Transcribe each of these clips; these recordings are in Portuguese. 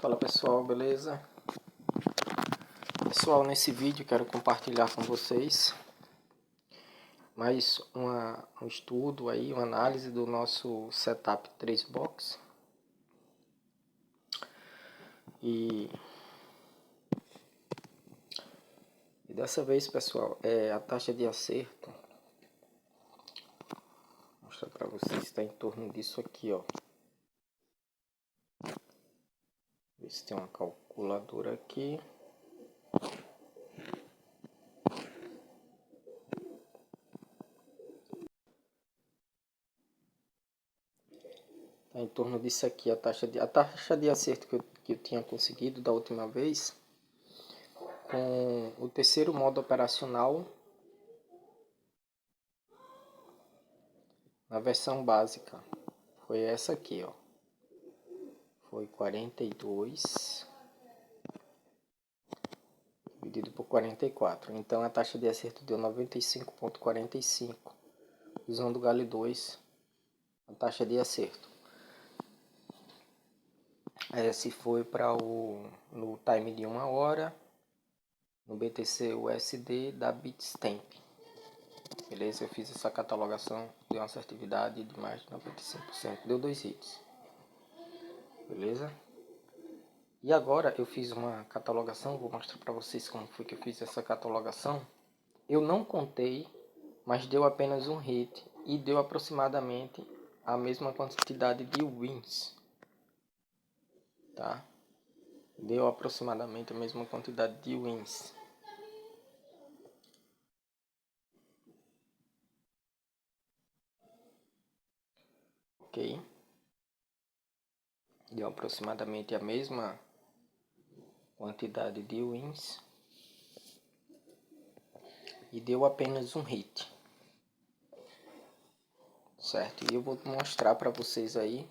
Fala pessoal, beleza? Pessoal, nesse vídeo quero compartilhar com vocês mais um estudo aí, uma análise do nosso setup 3 box. E dessa vez, pessoal, a taxa de acerto, vou mostrar para vocês, está em torno disso aqui, ó. Ver se tem uma calculadora aqui. Tá em torno disso aqui a taxa de acerto que eu tinha conseguido da última vez com o terceiro modo operacional na versão básica. Foi essa aqui, ó. Foi 42 dividido por 44. Então a taxa de acerto deu 95,45. Usando o Galil 2, a taxa de acerto. Se foi para no time de 1 hora, no BTC USD da Bitstamp. Beleza? Eu fiz essa catalogação, deu uma assertividade de mais de 95%. Deu 2 hits. Beleza? E agora eu fiz uma catalogação, vou mostrar para vocês como foi que eu fiz essa catalogação. Eu não contei, mas deu apenas um hit e deu aproximadamente a mesma quantidade de wins, tá? Deu aproximadamente a mesma quantidade de wins. Ok? Deu aproximadamente a mesma quantidade de wins e deu apenas um hit, certo? E eu vou mostrar para vocês aí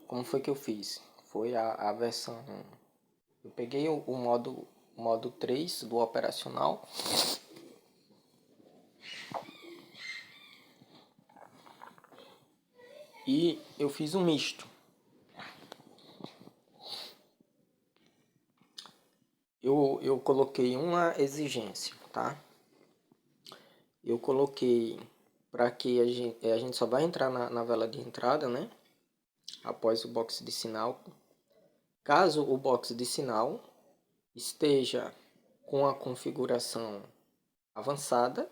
como foi que eu fiz. Foi a versão, eu peguei o modo 3 do operacional e eu fiz um misto. Eu coloquei uma exigência, tá? Eu coloquei para que a gente só vai entrar na vela de entrada, né? Após o box de sinal. Caso o box de sinal esteja com a configuração avançada,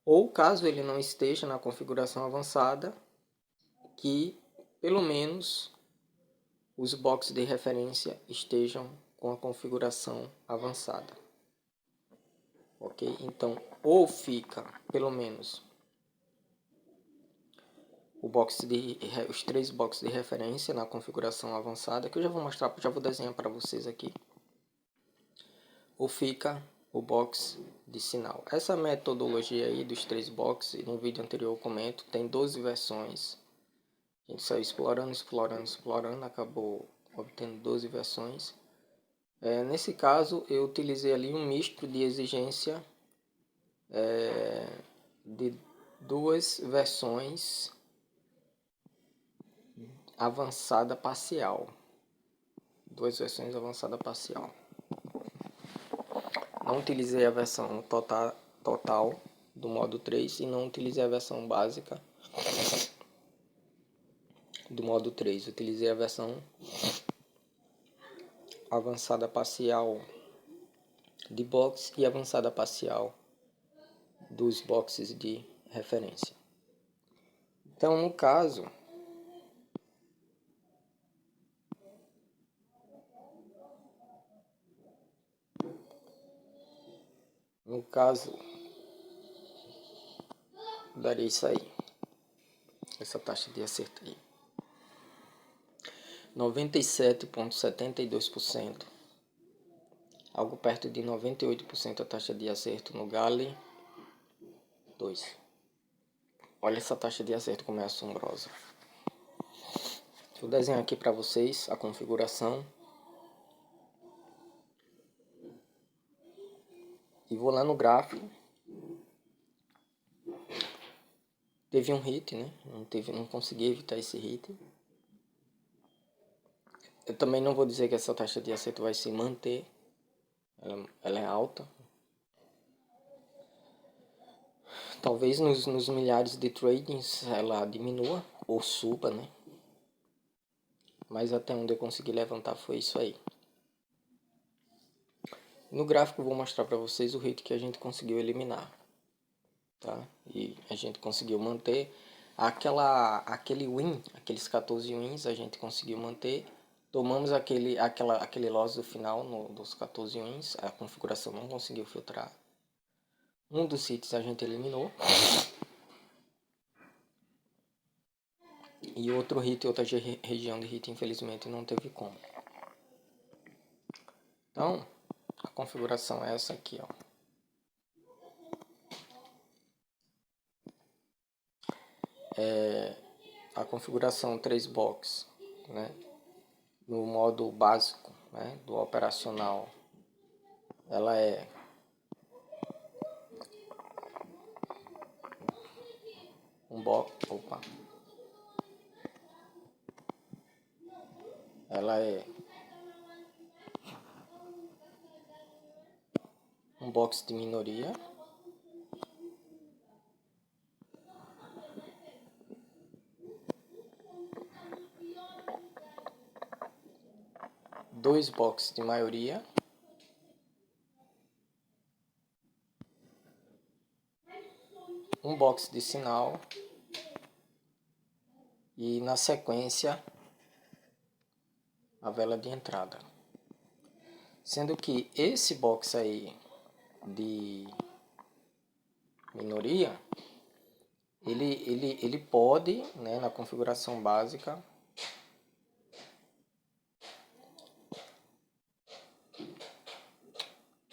ou caso ele não esteja na configuração avançada, que pelo menos os boxes de referência estejam com a configuração avançada. Ok? Então, ou fica pelo menos os 3 boxes de referência na configuração avançada, que eu já vou mostrar, já vou desenhar para vocês aqui, ou fica o box de sinal. Essa metodologia aí dos 3 boxes, no vídeo anterior eu comento, tem 12 versões. A gente saiu explorando, acabou obtendo 12 versões. Nesse caso, eu utilizei ali um misto de exigência de 2 versões avançada parcial. 2 versões avançada parcial. Não utilizei a versão total do modo 3 e não utilizei a versão básica do modo 3. Utilizei a versão avançada parcial de box e avançada parcial dos boxes de referência. Então, no caso, daria isso aí, essa taxa de acerto aí, 97,72%, algo perto de 98% a taxa de acerto no Galil 2. Olha essa taxa de acerto como é assombrosa. Vou desenhar aqui para vocês a configuração. E vou lá no gráfico. Teve um hit, né? Não consegui evitar esse hit. Eu também não vou dizer que essa taxa de acerto vai se manter, ela é alta. Talvez nos milhares de tradings ela diminua ou suba, né? Mas até onde eu consegui levantar foi isso aí. No gráfico eu vou mostrar para vocês o hit que a gente conseguiu eliminar, tá? E a gente conseguiu manter aquele win, aqueles 14 wins a gente conseguiu manter. Tomamos aquele loss do final dos 14 wins, a configuração não conseguiu filtrar. Um dos hits a gente eliminou. E outro hit, outra região de hit, infelizmente não teve como. Então, a configuração é essa aqui, ó. A configuração 3 box, né? No modo básico, né? Do operacional, ela é um box, ela é um box de minoria, dois boxes de maioria, um box de sinal e na sequência a vela de entrada. Sendo que esse box aí de minoria, ele pode, né, na configuração básica,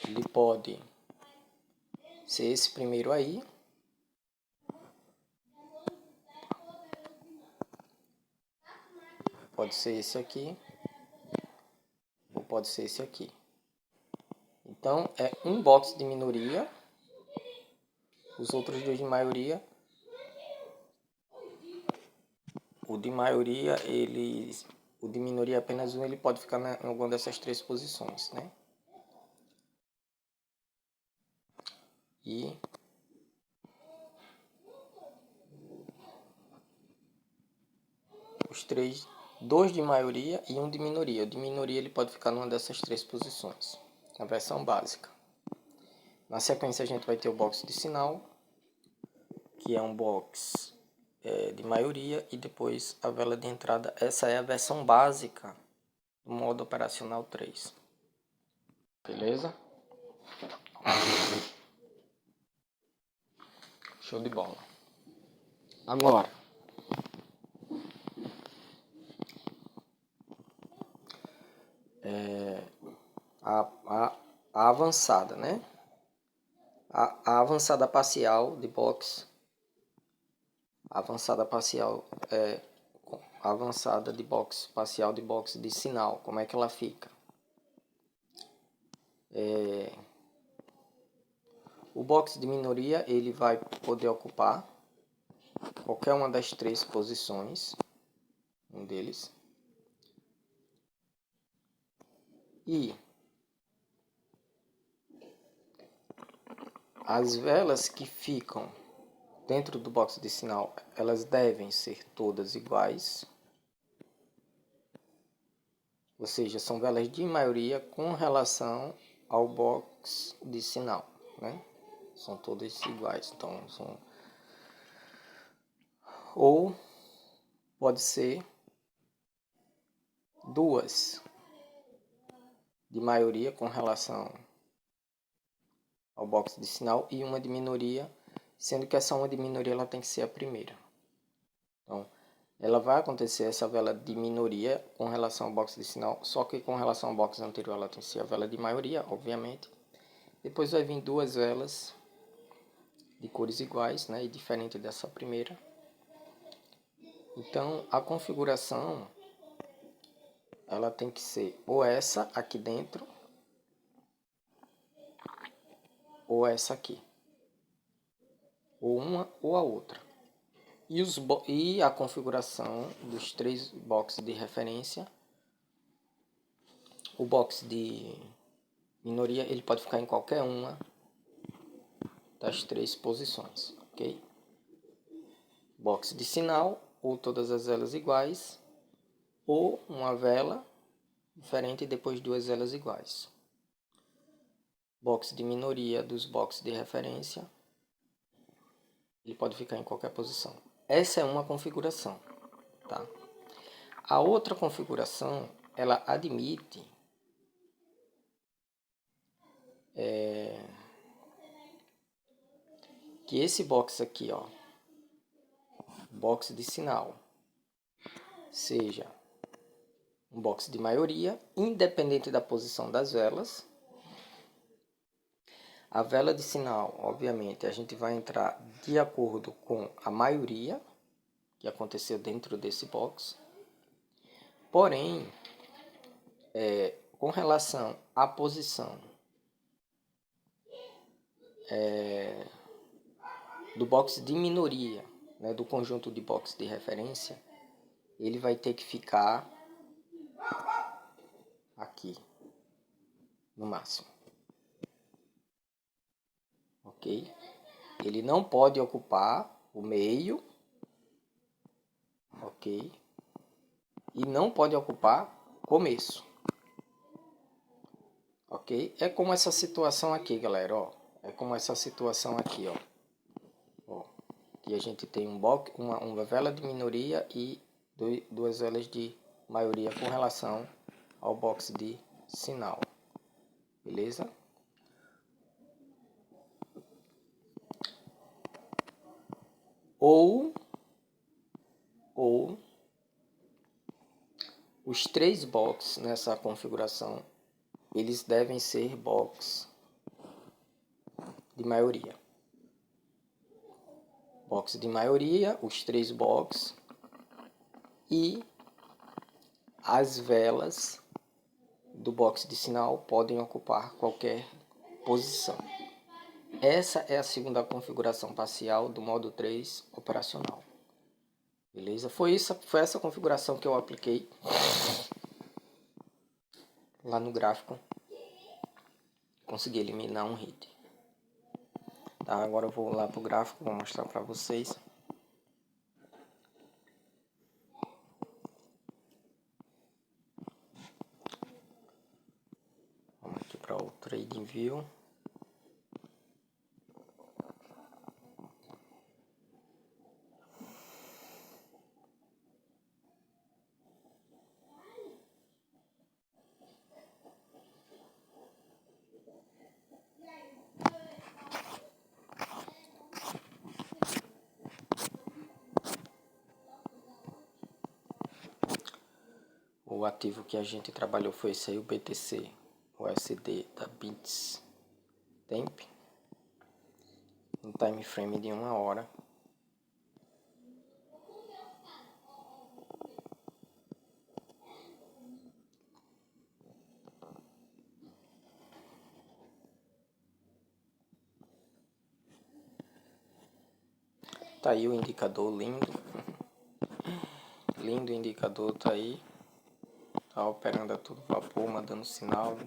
ele pode ser esse primeiro aí, pode ser esse aqui, ou pode ser esse aqui. Então, é um box de minoria, os outros dois de maioria. O de maioria, o de minoria apenas um, ele pode ficar em alguma dessas três posições, né? E os três, dois de maioria e um de minoria. O de minoria ele pode ficar numa dessas três posições, na versão básica. Na sequência a gente vai ter o box de sinal, que é um box de maioria, e depois a vela de entrada. Essa é a versão básica do modo operacional 3. Beleza? Show de bola. Agora, a avançada, né? A avançada parcial de box, a avançada de box parcial de box de sinal, como é que ela fica? O box de minoria ele vai poder ocupar qualquer uma das três posições, um deles, e as velas que ficam dentro do box de sinal, elas devem ser todas iguais, ou seja, são velas de maioria com relação ao box de sinal, né? São todas iguais, então ou pode ser duas de maioria com relação ao box de sinal e uma de minoria, sendo que essa uma de minoria ela tem que ser a primeira. Então, ela vai acontecer essa vela de minoria com relação ao box de sinal, só que com relação ao box anterior ela tem que ser a vela de maioria, obviamente. Depois vai vir duas velas de cores iguais, né, e diferente dessa primeira. Então, a configuração ela tem que ser ou essa aqui dentro, ou essa aqui, ou uma ou a outra. E a configuração dos três boxes de referência O box de minoria, ele pode ficar em qualquer uma das 3 posições, ok? Box de sinal, ou todas as velas iguais, ou uma vela diferente e depois 2 velas iguais. Box de minoria dos boxes de referência, ele pode ficar em qualquer posição. Essa é uma configuração, tá? A outra configuração, ela admite que esse box aqui, ó, box de sinal, seja um box de maioria, independente da posição das velas. A vela de sinal, obviamente, a gente vai entrar de acordo com a maioria que aconteceu dentro desse box. Porém, com relação à posição do box de minoria, né, do conjunto de box de referência, ele vai ter que ficar aqui, no máximo. Ok? Ele não pode ocupar o meio, ok? E não pode ocupar começo, ok? É como essa situação aqui, galera, ó. É como essa situação aqui, ó. Que a gente tem uma vela de minoria e 2 velas de maioria com relação ao box de sinal. Beleza? Ou os 3 boxes nessa configuração, eles devem ser box de maioria. Box de maioria, os 3 boxes e as velas do box de sinal podem ocupar qualquer posição. Essa é a segunda configuração parcial do modo 3 operacional. Beleza? Foi essa configuração que eu apliquei lá no gráfico. Consegui eliminar um hit. Tá, agora eu vou lá para o gráfico, vou mostrar para vocês. Vamos aqui para o TradingView. O ativo que a gente trabalhou foi esse aí, o BTC, o USD da Bits Temp, um time frame de 1 hora. Tá aí o indicador lindo. Lindo indicador, tá aí. Tá operando a todo vapor, mandando sinal.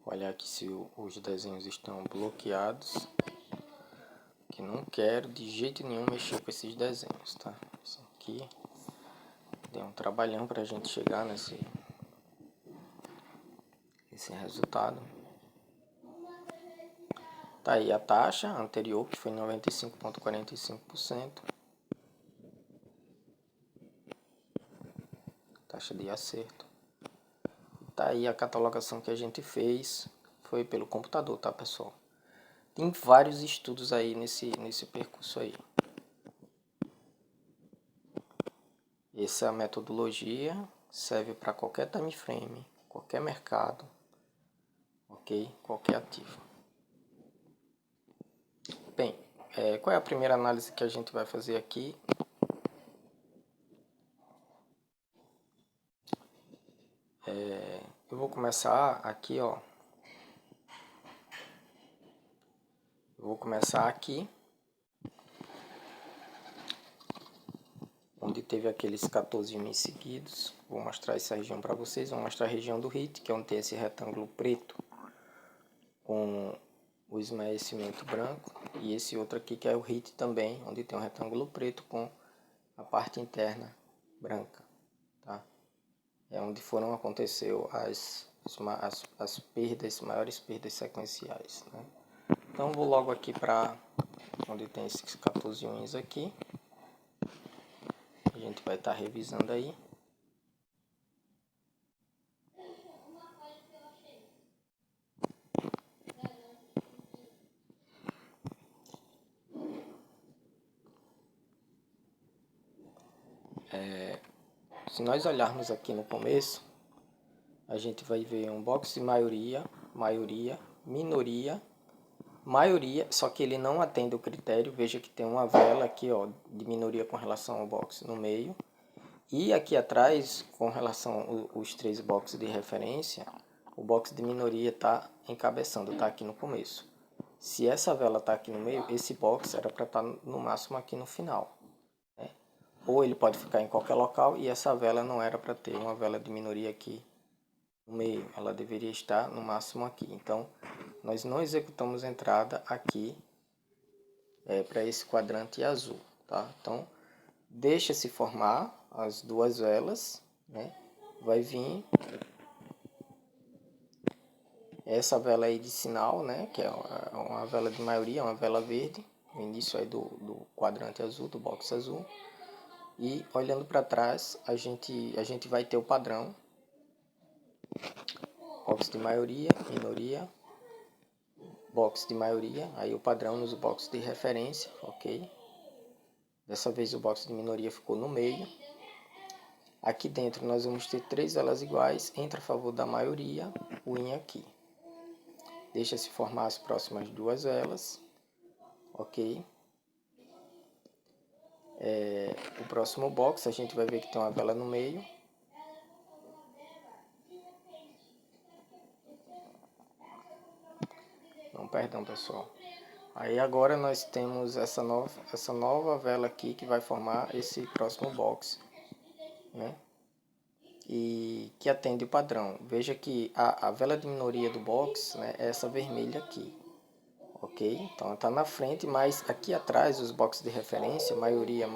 Olhar aqui se os desenhos estão bloqueados. Que não quero de jeito nenhum mexer com esses desenhos, tá? Isso aqui deu um trabalhão pra gente chegar nesse resultado. Tá aí a taxa anterior, que foi 95,45%. Taxa de acerto. Tá aí a catalogação que a gente fez. Foi pelo computador, tá, pessoal? Tem vários estudos aí nesse percurso aí. Essa metodologia serve para qualquer time frame, qualquer mercado, ok? Qualquer ativo. Bem, qual é a primeira análise que a gente vai fazer aqui? Eu vou começar aqui, ó. Eu vou começar aqui, onde teve aqueles 14 mil seguidos. Vou mostrar essa região para vocês. Vou mostrar a região do hit, que é onde tem esse retângulo preto com o esmaecimento branco. E esse outro aqui que é o hit também, onde tem um retângulo preto com a parte interna branca, tá? É onde aconteceu as perdas, maiores perdas sequenciais, né? Então vou logo aqui para onde tem esses 14 wins aqui. A gente vai estar revisando aí. Se nós olharmos aqui no começo, a gente vai ver um box de maioria, minoria, maioria, só que ele não atende o critério. Veja que tem uma vela aqui, ó, de minoria com relação ao box no meio. E aqui atrás, com relação aos 3 boxes de referência, o box de minoria está encabeçando, está aqui no começo. Se essa vela está aqui no meio, esse box era para estar no máximo aqui no final, né? Ou ele pode ficar em qualquer local e essa vela não era para ter uma vela de minoria aqui no meio. Ela deveria estar no máximo aqui. Então, nós não executamos entrada aqui para esse quadrante azul, tá? Então, deixa se formar as 2 velas, né? Vai vir essa vela aí de sinal, né? Que é uma vela de maioria, uma vela verde, o início aí do quadrante azul, do box azul. E olhando para trás, a gente vai ter o padrão: box de maioria, minoria, box de maioria, aí o padrão nos boxes de referência, ok? Dessa vez o box de minoria ficou no meio. Aqui dentro nós vamos ter 3 velas iguais, entra a favor da maioria, o win aqui. Deixa se formar as próximas 2 velas, ok? O próximo box a gente vai ver que tem uma vela no meio. Não, perdão, pessoal. Aí agora nós temos essa nova vela aqui que vai formar esse próximo box, né? E que atende o padrão. Veja que a vela de minoria do box, né, é essa vermelha aqui, ok? Então ela está na frente, mas aqui atrás os boxes de referência, maioria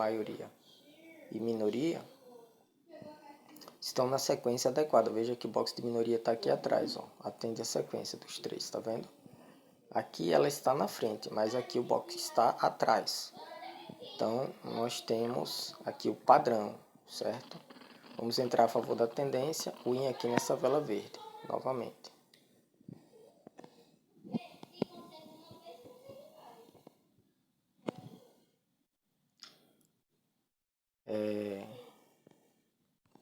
e minoria, estão na sequência adequada. Veja que o box de minoria está aqui atrás, ó, atende a sequência dos 3, tá vendo? Aqui ela está na frente, mas aqui o box está atrás. Então nós temos aqui o padrão, certo? Vamos entrar a favor da tendência, o win aqui nessa vela verde, novamente.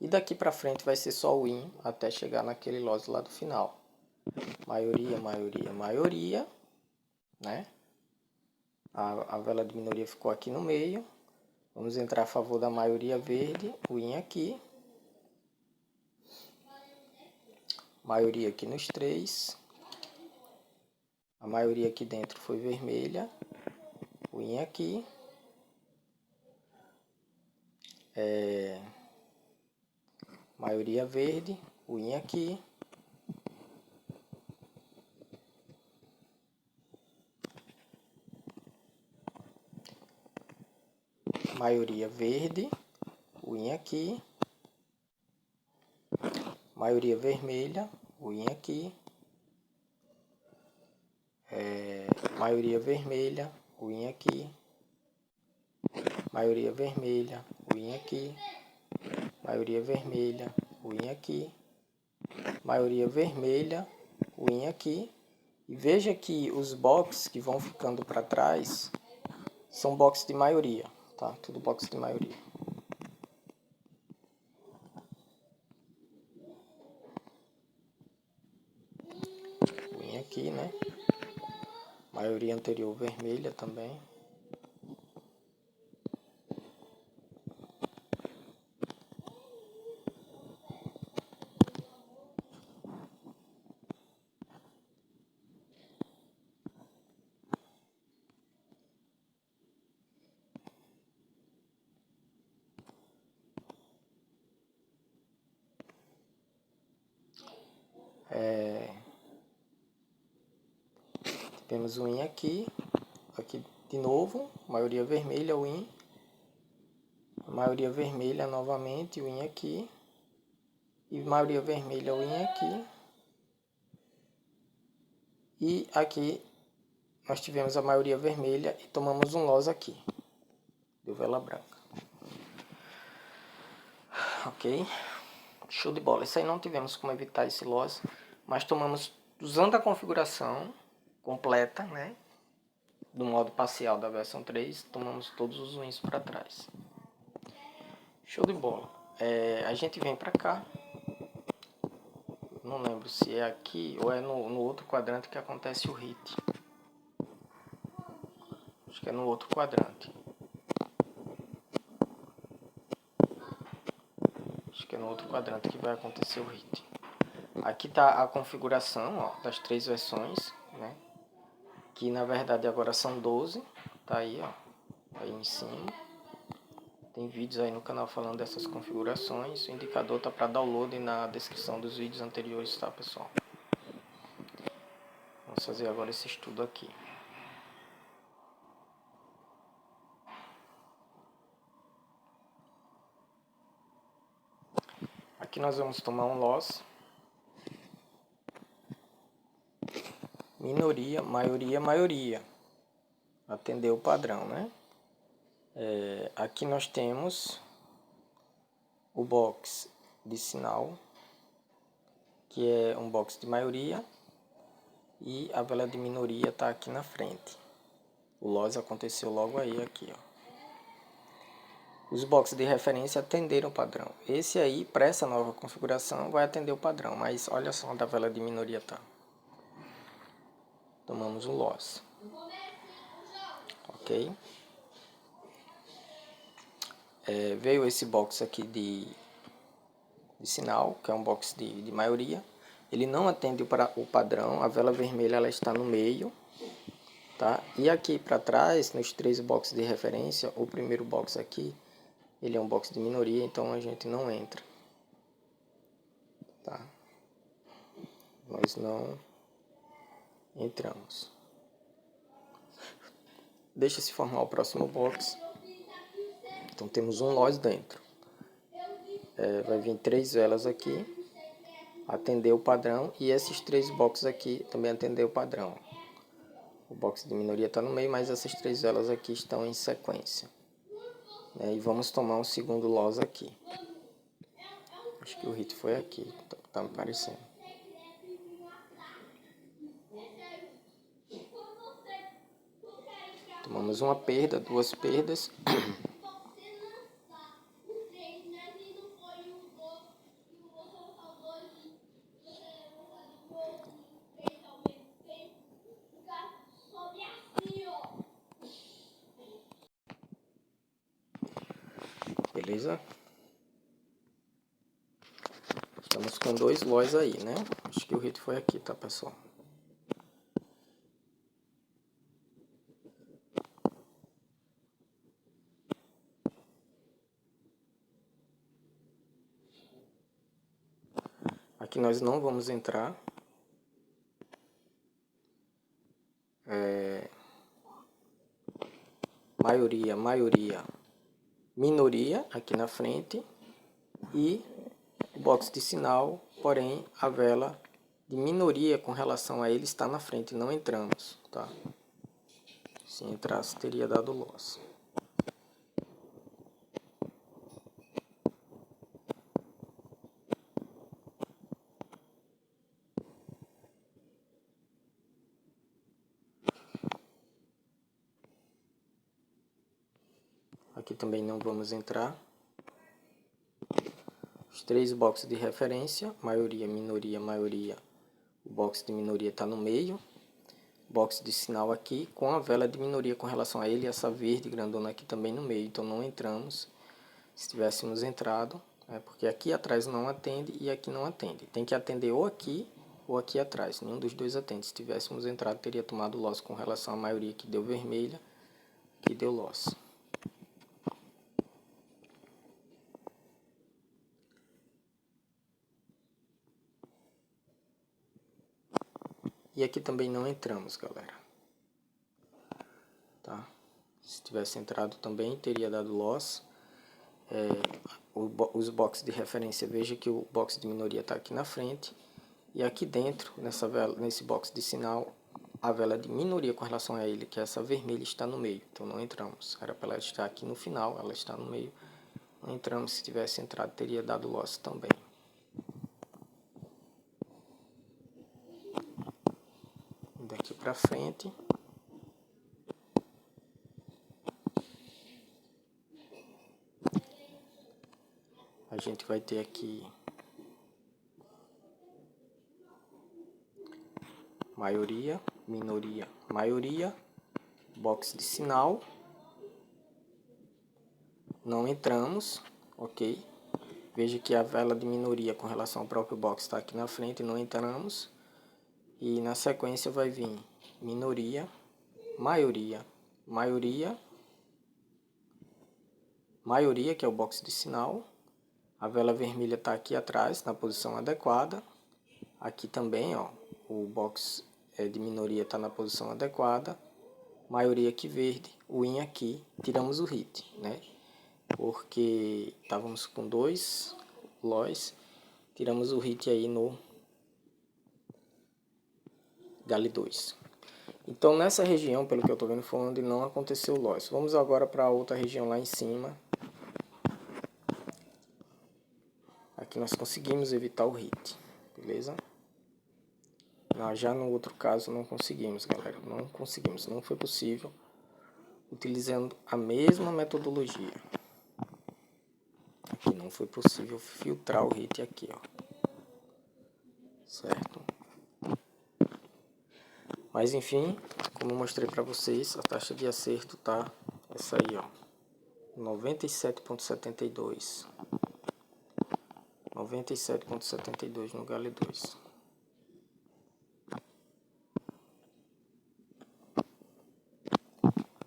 E daqui para frente vai ser só o win até chegar naquele loss lá do final. Maioria, né? A vela de minoria ficou aqui no meio. Vamos entrar a favor da maioria verde, o win aqui. Maioria aqui nos 3. A maioria aqui dentro foi vermelha, o win aqui. Maioria verde, o win aqui. Maioria verde, o win aqui. Maioria vermelha, o win aqui. Maioria vermelha, o win aqui. Maioria vermelha, o win aqui. Maioria vermelha, o win aqui. Maioria vermelha, o win aqui. E veja que os boxes que vão ficando para trás são boxes de maioria, tá? Tudo box de maioria. Win aqui, né? Maioria anterior vermelha também. Temos o win aqui de novo, maioria vermelha, win, maioria vermelha novamente, win aqui, e maioria vermelha, win aqui, e aqui nós tivemos a maioria vermelha e tomamos um loss aqui, deu vela branca. Ok? Show de bola. Isso aí não tivemos como evitar esse loss, mas tomamos, usando a configuração completa, né, do modo parcial da versão 3, tomamos todos os wins para trás. Show de bola. A gente vem para cá, não lembro se é aqui ou é no outro quadrante que acontece o hit. Acho que é no outro quadrante. Acho que é no outro quadrante que vai acontecer o hit. Aqui está a configuração, ó, das 3 versões, né? Que na verdade agora são 12. Tá aí, ó. Aí em cima. Tem vídeos aí no canal falando dessas configurações. O indicador tá para download na descrição dos vídeos anteriores, tá, pessoal? Vamos fazer agora esse estudo aqui. Aqui nós vamos tomar um loss. Minoria, maioria, maioria. Atender o padrão, né? Aqui nós temos o box de sinal, que é um box de maioria, e a vela de minoria está aqui na frente. O loss aconteceu logo aí, aqui, ó. Os boxes de referência atenderam o padrão. Esse aí, para essa nova configuração, vai atender o padrão, mas olha só onde a vela de minoria tá. Tomamos um loss. Ok? Veio esse box aqui de sinal, que é um box de maioria. Ele não atende o padrão, a vela vermelha ela está no meio, tá? E aqui para trás, nos 3 boxes de referência, o primeiro box aqui, ele é um box de minoria, então a gente não entra, tá? Nós não entramos. Deixa se formar o próximo box. Então temos um loss dentro. Vai vir 3 velas aqui, atender o padrão, e esses 3 boxes aqui também atender o padrão. O box de minoria está no meio, mas essas 3 velas aqui estão em sequência. E vamos tomar um segundo loss aqui. Acho que o hit foi aqui, tá me parecendo. Tomamos uma perda, 2 perdas. Beleza? Estamos com 2 loss aí, né? Acho que o hit foi aqui, tá, pessoal? Aqui nós não vamos entrar. Maioria, maioria, minoria aqui na frente. E o box de sinal, porém a vela de minoria com relação a ele está na frente, não entramos, tá? Se entrasse teria dado loss. Aqui também não vamos entrar. Os 3 boxes de referência, maioria, minoria, maioria. O box de minoria está no meio. Box de sinal aqui com a vela de minoria com relação a ele, essa verde grandona aqui também no meio, então não entramos. Se tivéssemos entrado, porque aqui atrás não atende e aqui não atende. Tem que atender ou aqui atrás, nenhum dos dois atende. Se tivéssemos entrado, teria tomado loss com relação à maioria que deu vermelha, que deu loss. E aqui também não entramos, galera. Tá? Se tivesse entrado também, teria dado loss. Os boxes de referência, veja que o box de minoria está aqui na frente. E aqui dentro, nesse box de sinal, a vela de minoria com relação a ele, que é essa vermelha, está no meio. Então não entramos. Era para ela estar aqui no final, ela está no meio. Não entramos. Se tivesse entrado, teria dado loss também. Daqui para frente. A gente vai ter aqui maioria, minoria, maioria, box de sinal. Não entramos, ok? Veja que a vela de minoria com relação ao próprio box está aqui na frente, não entramos. E na sequência vai vir minoria, maioria, maioria, maioria, que é o box de sinal. A vela vermelha está aqui atrás, na posição adequada. Aqui também, ó, o box de minoria está na posição adequada. Maioria aqui verde, o win aqui, tiramos o hit, né? Porque estávamos com 2 loss, tiramos o hit aí no Gale 2. Então nessa região, pelo que eu estou vendo, foi onde não aconteceu loss. Vamos agora para outra região lá em cima. Aqui nós conseguimos evitar o hit, beleza? Já no outro caso não conseguimos, galera. Não conseguimos, não foi possível. Utilizando a mesma metodologia. Aqui não foi possível filtrar o hit aqui, ó. Certo? Mas enfim, como eu mostrei para vocês, a taxa de acerto tá essa aí, ó. 97,72. 97,72 no Gale 2.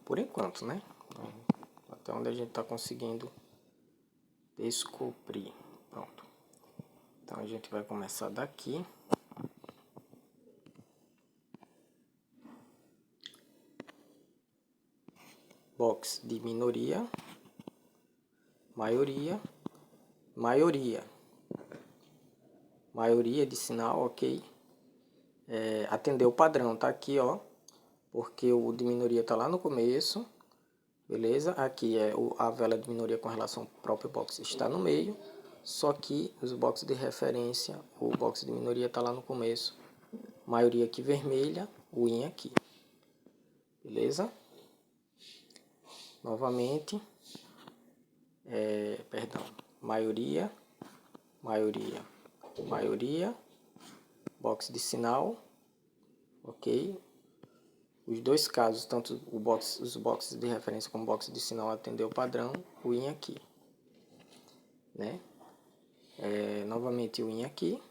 Por enquanto, né? Até onde a gente tá conseguindo descobrir. Pronto. Então a gente vai começar daqui. Box de minoria, maioria, maioria. Maioria de sinal, ok. Atender o padrão, tá aqui, ó. Porque o de minoria tá lá no começo. Beleza? Aqui é a vela de minoria com relação ao próprio box está no meio. Só que os boxes de referência, o box de minoria tá lá no começo. Maioria aqui vermelha, o win aqui. Beleza? Novamente. Perdão. Maioria, maioria, maioria. Box de sinal. Ok? Os dois casos, tanto os boxes de referência como o box de sinal atendeu o padrão, o win aqui. Né? Novamente o win aqui.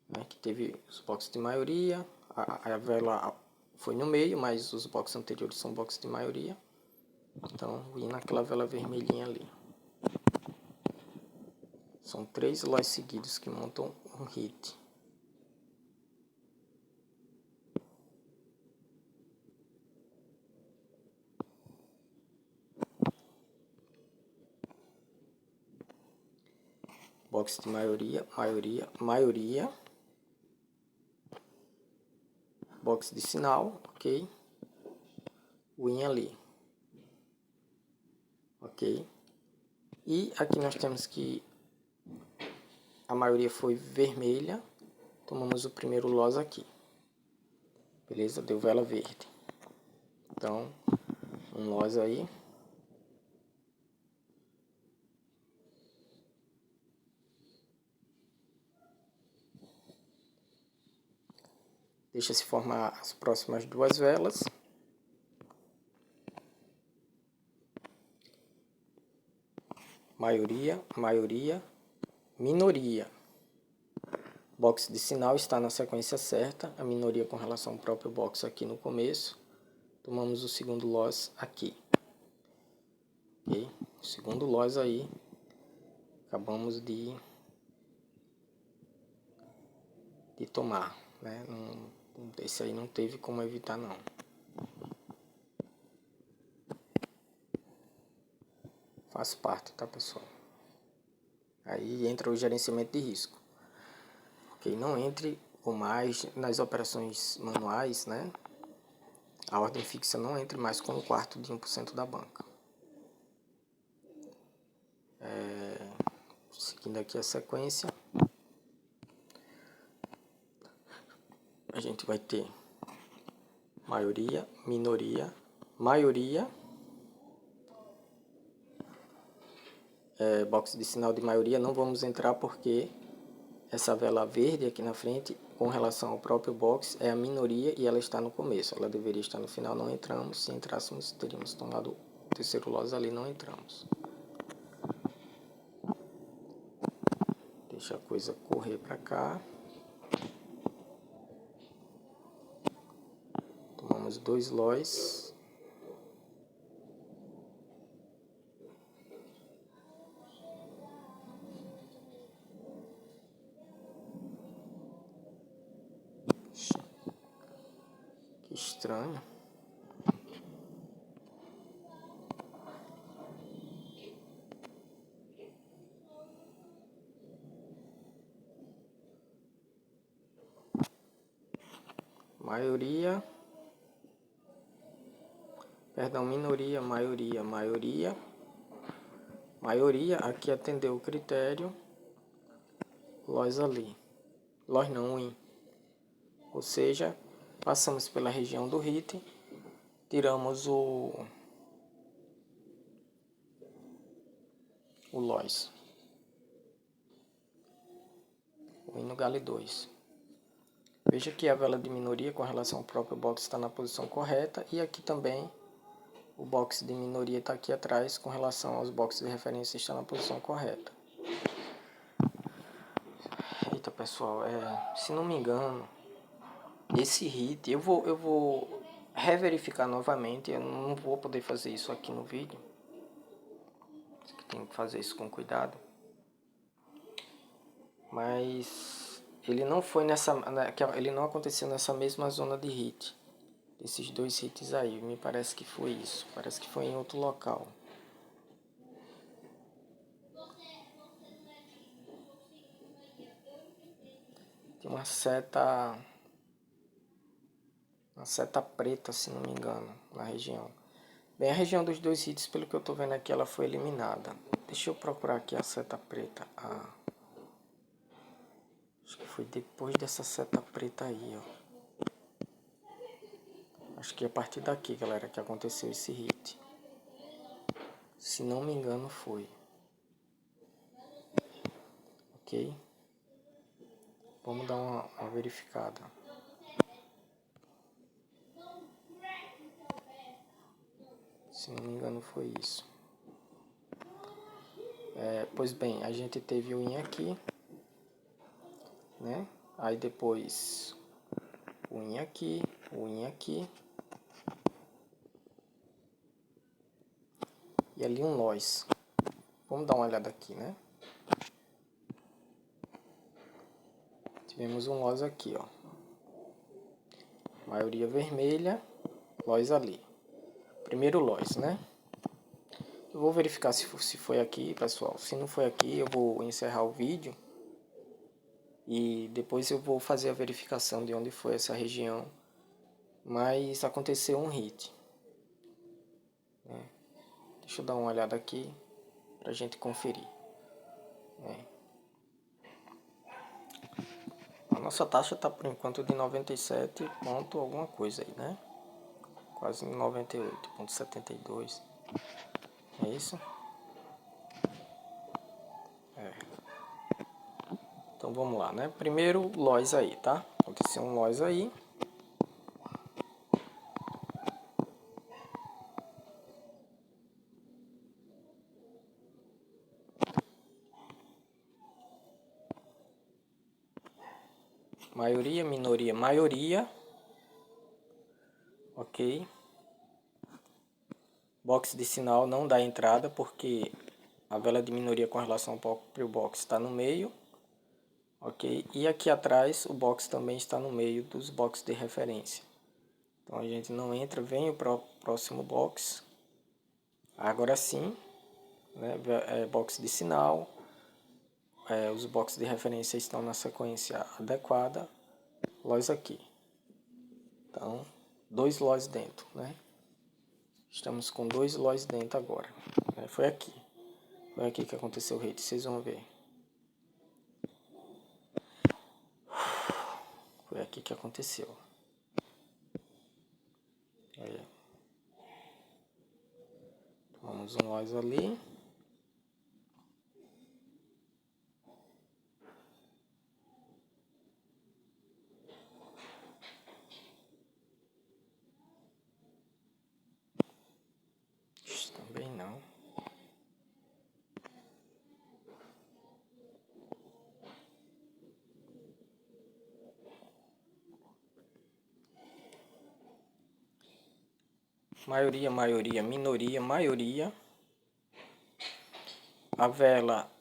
Né? Que teve os boxes de maioria. A vela foi no meio, mas os boxes anteriores são boxes de maioria. Então, win naquela vela vermelhinha ali. São 3 loss seguidos que montam um hit. Box de maioria, maioria, maioria. Box de sinal, ok. Win ali. Ok. E aqui nós temos que a maioria foi vermelha. Tomamos o primeiro loss aqui. Beleza? Deu vela verde. Então, um loss aí. Deixa se formar as próximas 2 velas. Maioria, maioria, minoria. Box de sinal está na sequência certa. A minoria com relação ao próprio box aqui no começo. Tomamos o segundo loss aqui. Ok? O segundo loss aí. Acabamos de tomar. né? Esse aí não teve como evitar, não. Faz parte, tá, pessoal? Aí entra o gerenciamento de risco. Ok? Não entre ou mais nas operações manuais, né? A ordem fixa não entre mais com 1/4 de 1% da banca. Seguindo aqui a sequência, a gente vai ter maioria, minoria, maioria, box de sinal de maioria não vamos entrar porque essa vela verde aqui na frente, com relação ao próprio box, é a minoria e ela está no começo. Ela deveria estar no final, não entramos. Se entrássemos, teríamos tomado o terceiro loss ali, não entramos. Deixa a coisa correr para cá. Tomamos 2 loss. Que estranho. Maioria. Perdão, minoria, maioria, maioria. Maioria aqui atendeu o critério. Loss ali. Loss não, win. Ou seja, passamos pela região do hit. Tiramos o loss. O win no gale 2. Veja que a vela de minoria com relação ao próprio box está na posição correta. E aqui também o box de minoria está aqui atrás com relação aos boxes de referência está na posição correta. Eita, pessoal, se não me engano, esse hit eu vou reverificar novamente. Eu não vou poder fazer isso aqui no vídeo. Tenho que fazer isso com cuidado. Mas ele não foi ele não aconteceu nessa mesma zona de hit. Esses 2 hits aí, me parece que foi isso. Parece que foi em outro local. Tem uma seta preta, se não me engano, na região. Bem, a região dos 2 hits, pelo que eu tô vendo aqui, ela foi eliminada. Deixa eu procurar aqui a seta preta. Acho que foi depois dessa seta preta aí, ó. Acho que é a partir daqui, galera, que aconteceu esse hit. Se não me engano, foi. Ok? Vamos dar uma verificada. Se não me engano, foi isso. Pois bem, a gente teve o win aqui, né? Aí depois o win aqui, o win aqui. E ali um loss. Vamos dar uma olhada aqui, né? Tivemos um loss aqui, ó. Maioria vermelha, loss ali. Primeiro loss, né? Eu vou verificar se foi aqui, pessoal. Se não foi aqui, eu vou encerrar o vídeo. E depois eu vou fazer a verificação de onde foi essa região. Mas aconteceu um hit. Deixa eu dar uma olhada aqui pra gente conferir. A nossa taxa tá por enquanto de 97 ponto alguma coisa aí, né? Quase 98,72. É isso? Então vamos lá, né? Primeiro loss aí, tá? Aconteceu um loss aí. Maioria, minoria, maioria. Ok. Box de sinal não dá entrada porque a vela de minoria com relação ao próprio box está no meio. ok? E aqui atrás o box também está no meio dos boxes de referência. Então a gente não entra, vem para o próximo box. Agora sim, né, box de sinal, os boxes de referência estão na sequência adequada, LOS aqui. Então, 2 LOS dentro, né? Estamos com 2 LOS dentro agora. Foi aqui que aconteceu o hit, vocês vão ver. Foi aqui que aconteceu. Aí, tomamos um LOS ali. Também não. Maioria, minoria. A vela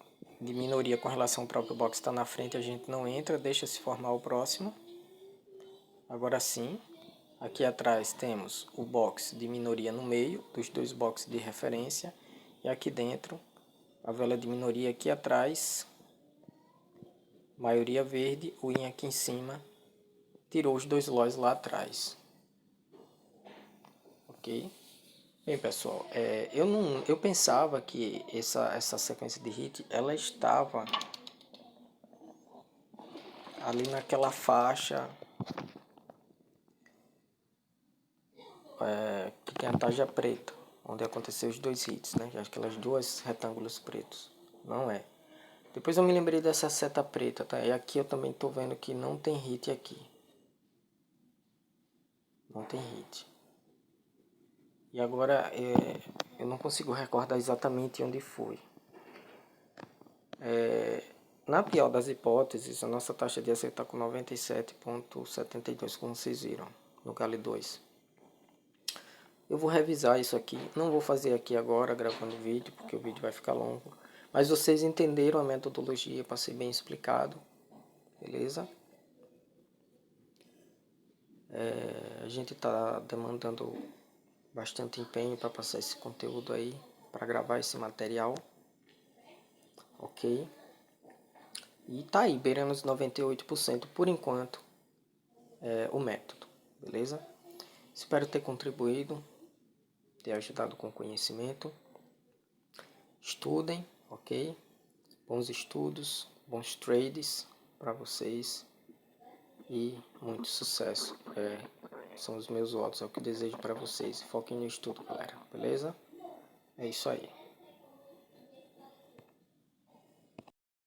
de minoria com relação ao próprio box está na frente, a gente não entra, deixa se formar o próximo. Agora sim, aqui atrás temos o box de minoria no meio, dos 2 boxes de referência. E aqui dentro, a vela de minoria aqui atrás, maioria verde, o IN aqui em cima, tirou os 2 LOS lá atrás. Ok? Bem, pessoal, eu pensava que essa sequência de hit, ela estava ali naquela faixa que tem a tarja preta, onde aconteceu os 2 hits, né? Aquelas 2 retângulos pretos. Não é. Depois eu me lembrei dessa seta preta, tá? E aqui eu também estou vendo que não tem hit aqui. Não tem hit. E agora eu não consigo recordar exatamente onde foi. Na pior das hipóteses, a nossa taxa de acerto está com 97,72, como vocês viram, no Gale 2. Eu vou revisar isso aqui, não vou fazer aqui agora gravando o vídeo, porque o vídeo vai ficar longo. Mas vocês entenderam a metodologia, para ser bem explicado, beleza? A gente está demandando bastante empenho para passar esse conteúdo aí, para gravar esse material, ok? E tá aí, beirando os 98% por enquanto, o método, beleza? Espero ter contribuído, ter ajudado com conhecimento. Estudem, ok? Bons estudos, bons trades para vocês e muito sucesso. São os meus votos, é o que desejo para vocês. Foquem no estudo, galera, beleza? É isso aí.